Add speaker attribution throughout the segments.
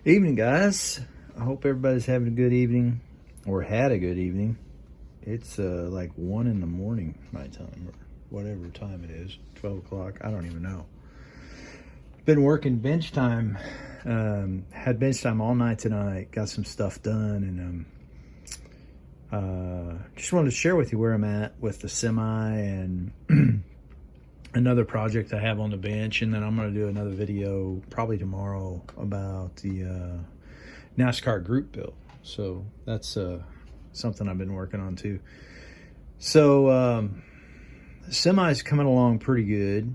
Speaker 1: Evening, guys. I hope everybody's having a good evening or had a good evening. It's like 1 in the morning my time, or whatever time it is, 12 o'clock. I don't even know. Been working bench time. Had bench time all night tonight. Got some stuff done, and just wanted to share with you where I'm at with the semi and another project I have on the bench, and then I'm going to do another video probably tomorrow about the NASCAR group build. So that's something I've been working on too. So semi's coming along pretty good.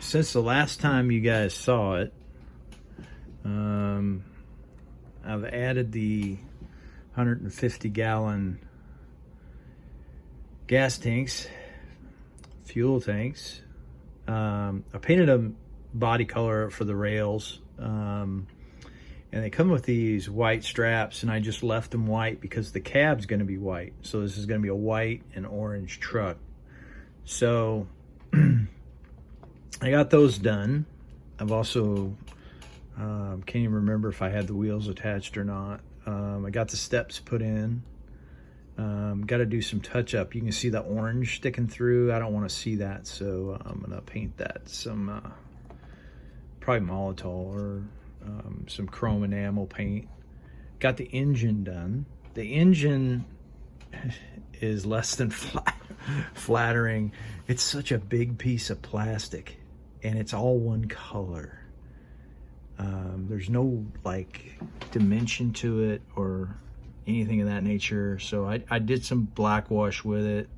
Speaker 1: Since the last time you guys saw it, I've added the 150-gallon gas tanks, fuel tanks. I painted them body color for the rails, and they come with these white straps, and I just left them white because the cab's going to be white. So this is going to be a white and orange truck. So I got those done. I've also can't even remember if I had the wheels attached or not. I got the steps put in. Got to do some touch up. You can see the orange sticking through. I don't want to see that, so I'm gonna paint that some probably Molotow or some chrome enamel paint. Got the engine done. The engine is less than flattering. It's such a big piece of plastic, and it's all one color. There's no like dimension to it or anything of that nature. So I did some black wash with it,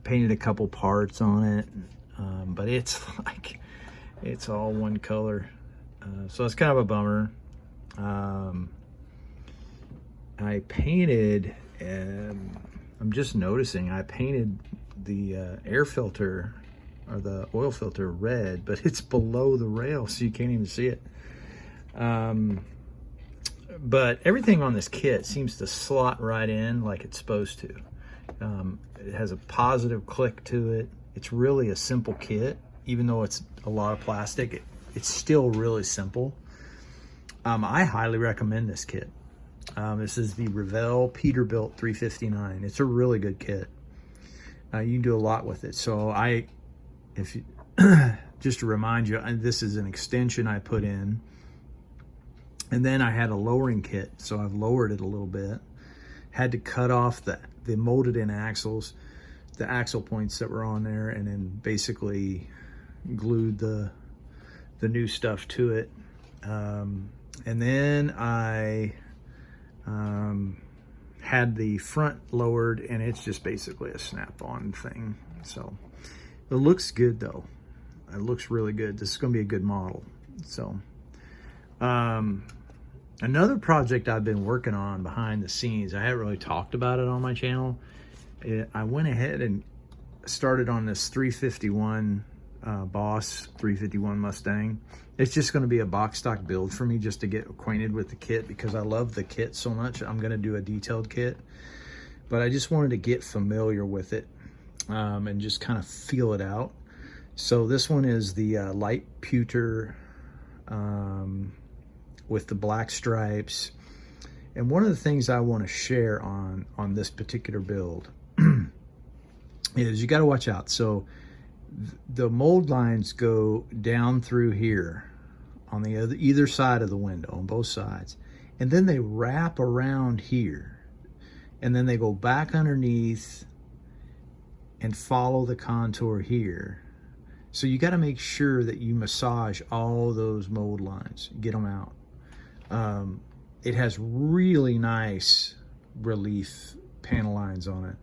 Speaker 1: painted a couple parts on it, but it's like it's all one color, so it's kind of a bummer. I painted, I'm just noticing, I painted the air filter or the oil filter red, but it's below the rail, so you can't even see it. But everything on this kit seems to slot right in like it's supposed to. It has a positive click to it. It's really a simple kit. Even though it's a lot of plastic, it's still really simple. I highly recommend this kit. This is the Revell Peterbilt 359. It's a really good kit. You can do a lot with it. So if you, just to remind you, this is an extension I put in. And then I had a lowering kit, so I've lowered it a little bit. Had to cut off the molded in axles, the axle points that were on there, and then basically glued the new stuff to it. And then I had the front lowered, and it's just basically a snap-on thing. So it looks good though. It looks really good. This is gonna be a good model. So another project I've been working on behind the scenes, I haven't really talked about it on my channel. I went ahead and started on this 351 Boss 351 Mustang. It's just going to be a box stock build for me just to get acquainted with the kit because I love the kit so much. I'm going to do a detailed kit, but I just wanted to get familiar with it and just kind of feel it out. So this one is the light pewter with the black stripes. And one of the things I want to share on this particular build is you got to watch out. So the mold lines go down through here on the either side of the window, on both sides, and then they wrap around here, and then they go back underneath and follow the contour here. So you got to make sure that you massage all those mold lines, get them out. It has really nice relief panel lines on it.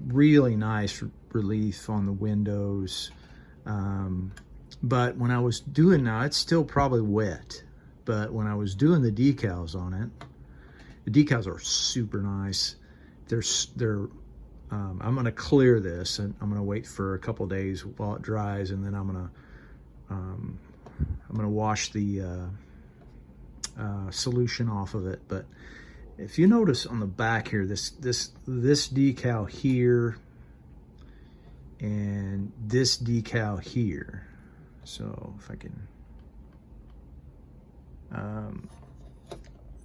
Speaker 1: Really nice relief on the windows. But when I was doing, now it's still probably wet, but when I was doing the decals on it, the decals are super nice. I'm gonna clear this, and I'm gonna wait for a couple days while it dries, and then I'm gonna wash the solution off of it. But if you notice on the back here, this decal here and this decal here, So if I can,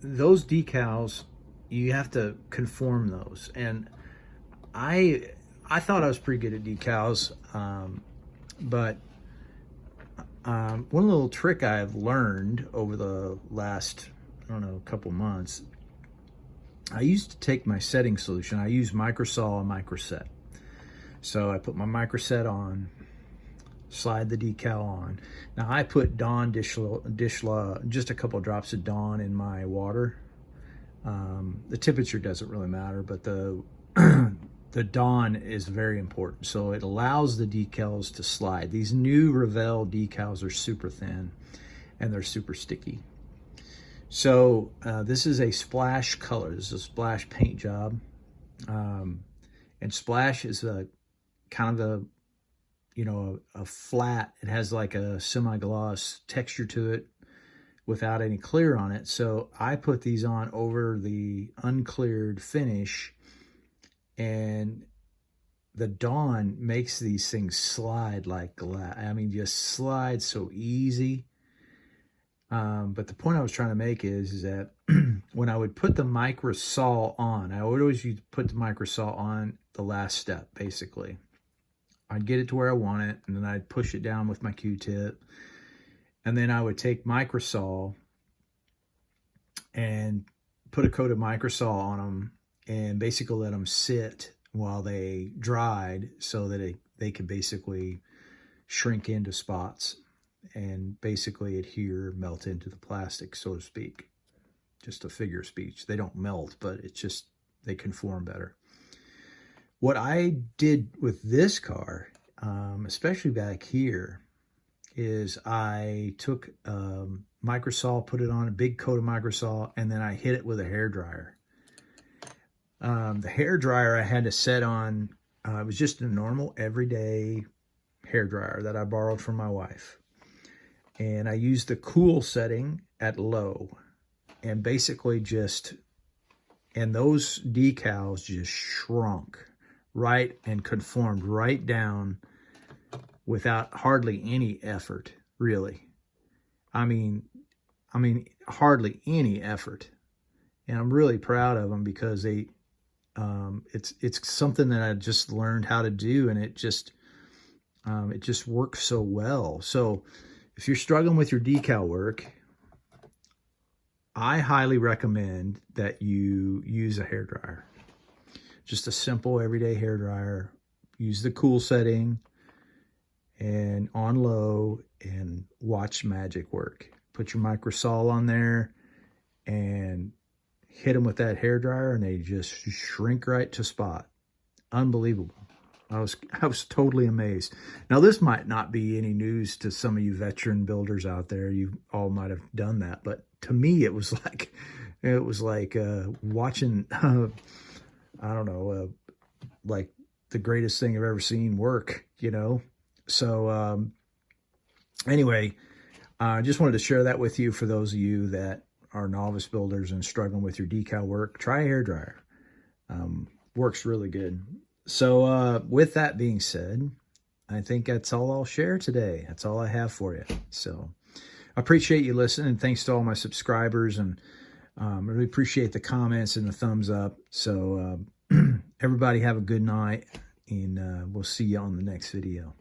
Speaker 1: those decals, you have to conform those. And I thought I was pretty good at decals, but one little trick I've learned over the last, I don't know, couple months, I used to take my setting solution. I use Microsol and Microset. So I put my Microset on, slide the decal on. Now I put Dawn just a couple of drops of Dawn in my water. The temperature doesn't really matter, but the the Dawn is very important. So it allows the decals to slide. These new Revell decals are super thin and they're super sticky. So this is a Splash color. This is a Splash paint job. And Splash is a kind of a flat. It has like a semi-gloss texture to it without any clear on it. So I put these on over the uncleared finish, and the Dawn makes these things slide like glass. I mean, just slide so easy. But the point I was trying to make is that when I would put the Microsol on, I would always put the Microsol on the last step, basically. I'd get it to where I want it, and then I'd push it down with my Q-tip. And then I would take Microsol and put a coat of Microsol on them and basically let them sit while they dried so that they could basically shrink into spots and basically adhere, melt into the plastic, so to speak. Just a figure of speech. They don't melt, but it's just, they conform better. What I did with this car, especially back here, is I took Microsol, put it on a big coat of Microsol, and then I hit it with a hairdryer. The hairdryer I had to set on, it was just a normal everyday hairdryer that I borrowed from my wife. And I used the cool setting at low, and basically and those decals just shrunk right and conformed right down without hardly any effort, really. I mean, hardly any effort. And I'm really proud of them because it's something that I just learned how to do, and it just works so well. So if you're struggling with your decal work, I highly recommend that you use a hairdryer. Just a simple everyday hairdryer. Use the cool setting and on low, and watch magic work. Put your Microsol on there and hit them with that hairdryer, and they just shrink right to spot. Unbelievable. I was totally amazed. Now, this might not be any news to some of you veteran builders out there. You all might have done that, but to me, it was like watching, I don't know, like the greatest thing I've ever seen work, So anyway, I just wanted to share that with you. For those of you that are novice builders and struggling with your decal work, try a hairdryer. Works really good. So with that being said, I think that's all I'll share today. That's all I have for you. So I appreciate you listening. Thanks to all my subscribers, and I really appreciate the comments and the thumbs up. So everybody have a good night, and we'll see you on the next video.